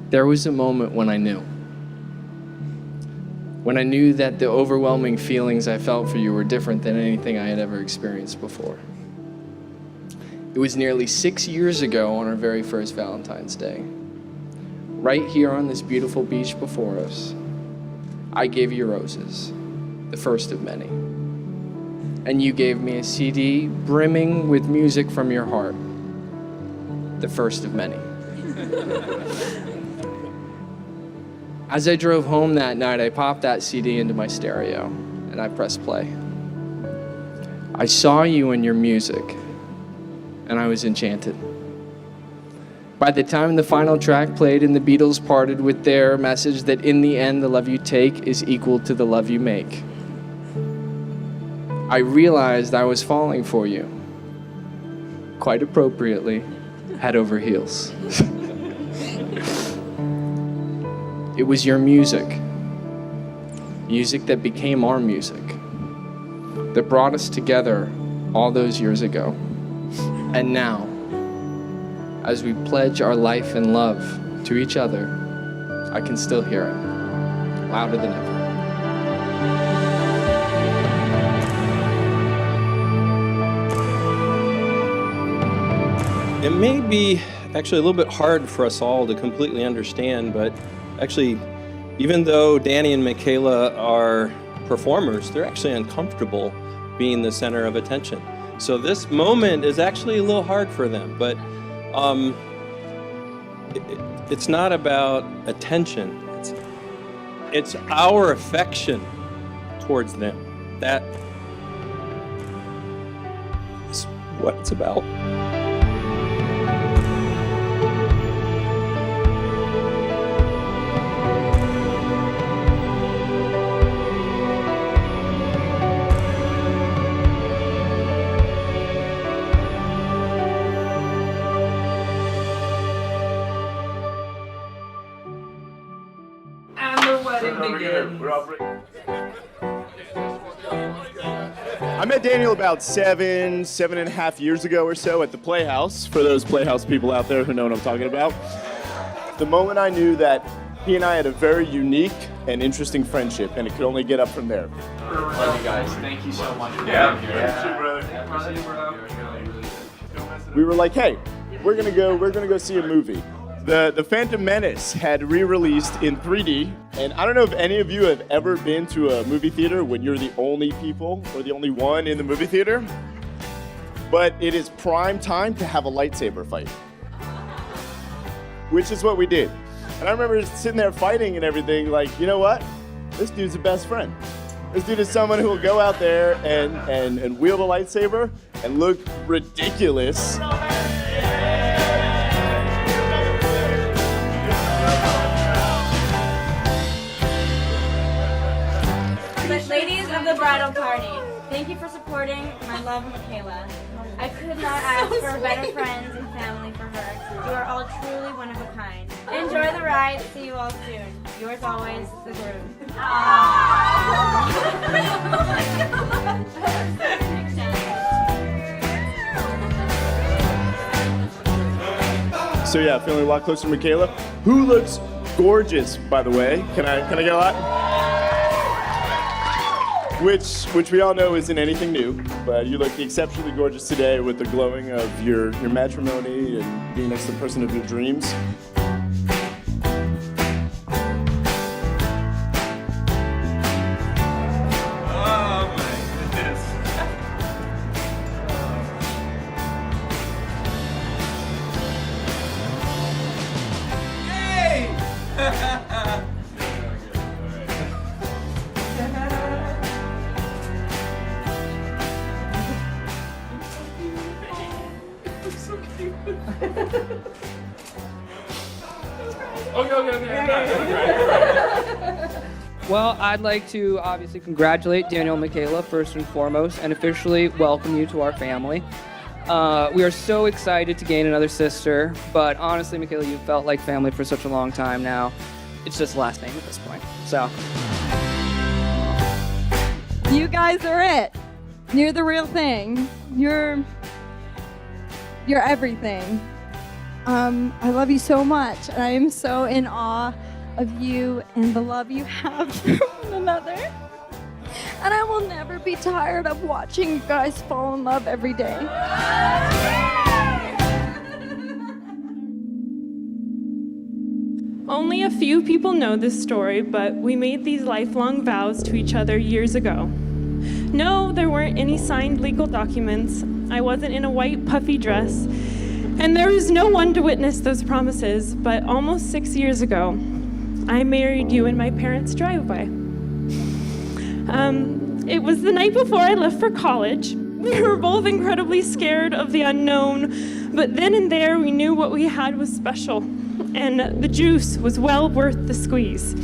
There was a moment when I knew. When I knew that the overwhelming feelings I felt for you were different than anything I had ever experienced before. It was nearly 6 years ago on our very first Valentine's Day. Right here on this beautiful beach before us, I gave you roses, the first of many. And you gave me a CD brimming with music from your heart, the first of many. As I drove home that night, I popped that CD into my stereo and I pressed play. I saw you and your music, and I was enchanted. By the time the final track played and the Beatles parted with their message that in the end, the love you take is equal to the love you make, I realized I was falling for you, quite appropriately, head over heels. It was your music that became our music, that brought us together all those years ago. And now, as we pledge our life and love to each other, I can still hear it, louder than ever. It may be actually a little bit hard for us all to completely understand, but actually, even though Danny and Michaela are performers, they're actually uncomfortable being the center of attention. So this moment is actually a little hard for them, but it's not about attention. It's our affection towards them. That is what it's about. I met Daniel about 7.5 years ago or so at the Playhouse, for those Playhouse people out there who know what I'm talking about. The moment I knew that he and I had a very unique and interesting friendship, and it could only get up from there. Love you guys. Thank you so much for being here. We were like, hey, we're gonna go see a movie. The Phantom Menace had re-released in 3D, and I don't know if any of you have ever been to a movie theater when you're the only people or the only one in the movie theater, but it is prime time to have a lightsaber fight, which is what we did. And I remember sitting there fighting and everything, like, you know what? This dude's a best friend. This dude is someone who will go out there and wield a lightsaber and look ridiculous. Ladies of the bridal party, thank you for supporting my love, Michaela. I could not ask for better friends and family for her. You are all truly one of a kind. Enjoy the ride. See you all soon. Yours always, the groom. So yeah, feeling a lot closer to Michaela, who looks gorgeous, by the way. Can I get a lot? Which we all know isn't anything new, but you look exceptionally gorgeous today with the glowing of your matrimony and being next to the person of your dreams. Well, I'd like to obviously congratulate Daniel and Michaela first and foremost and officially welcome you to our family. We are so excited to gain another sister, but honestly, Michaela, you've felt like family for such a long time now. It's just last name at this point, so. You guys are it. You're the real thing. You're everything. I love you so much, and I am so in awe of you and the love you have for one another. And I will never be tired of watching you guys fall in love every day. Only a few people know this story, but we made these lifelong vows to each other years ago. No, there weren't any signed legal documents. I wasn't in a white puffy dress. And there was no one to witness those promises, but almost 6 years ago, I married you in my parents' driveway. It was the night before I left for college. We were both incredibly scared of the unknown, but then and there we knew what we had was special, and the juice was well worth the squeeze.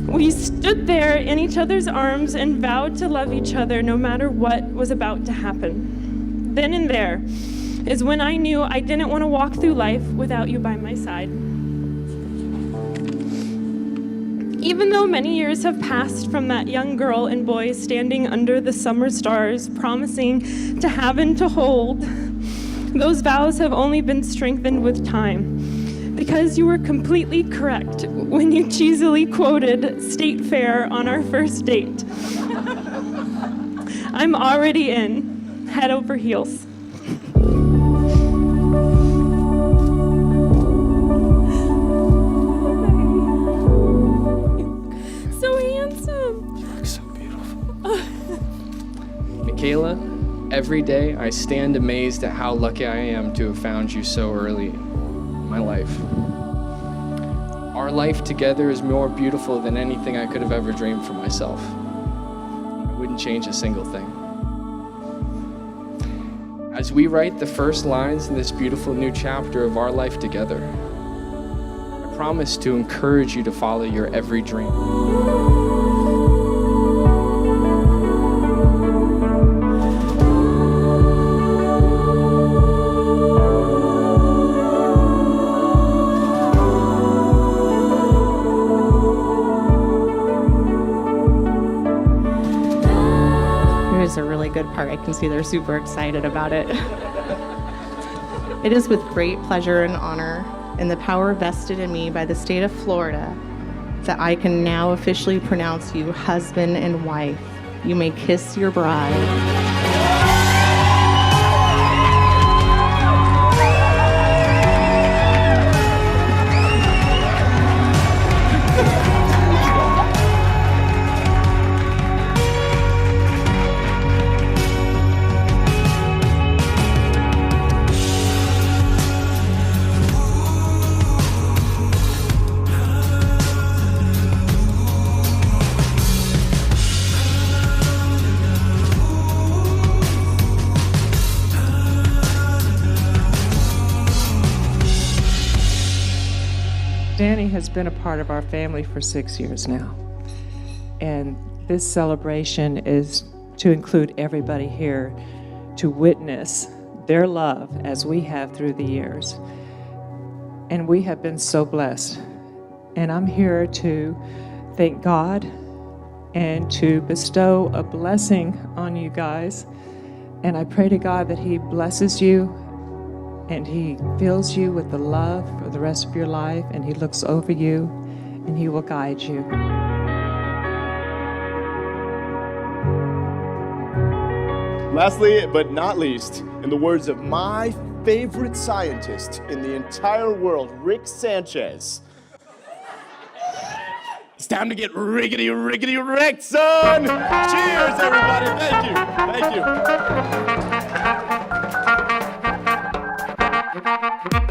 We stood there in each other's arms and vowed to love each other no matter what was about to happen. Then and there is when I knew I didn't want to walk through life without you by my side. Even though many years have passed from that young girl and boy standing under the summer stars, promising to have and to hold, those vows have only been strengthened with time. Because you were completely correct when you cheesily quoted State Fair on our first date. I'm already in, head over heels. So handsome. You look so beautiful. Michaela, every day I stand amazed at how lucky I am to have found you so early in my life. Our life together is more beautiful than anything I could have ever dreamed for myself. I wouldn't change a single thing. As we write the first lines in this beautiful new chapter of our life together, I promise to encourage you to follow your every dream. Is a really good part. I can see they're super excited about it. It is with great pleasure and honor and the power vested in me by the state of Florida that I can now officially pronounce you husband and wife. You may kiss your bride. Danny has been a part of our family for 6 years now. And this celebration is to include everybody here to witness their love as we have through the years. And we have been so blessed. And I'm here to thank God and to bestow a blessing on you guys. And I pray to God that He blesses you and He fills you with the love for the rest of your life, and He looks over you, and He will guide you. Lastly, but not least, in the words of my favorite scientist in the entire world, Rick Sanchez, it's time to get riggedy wrecked, son! Cheers, everybody! Thank you. Thank you.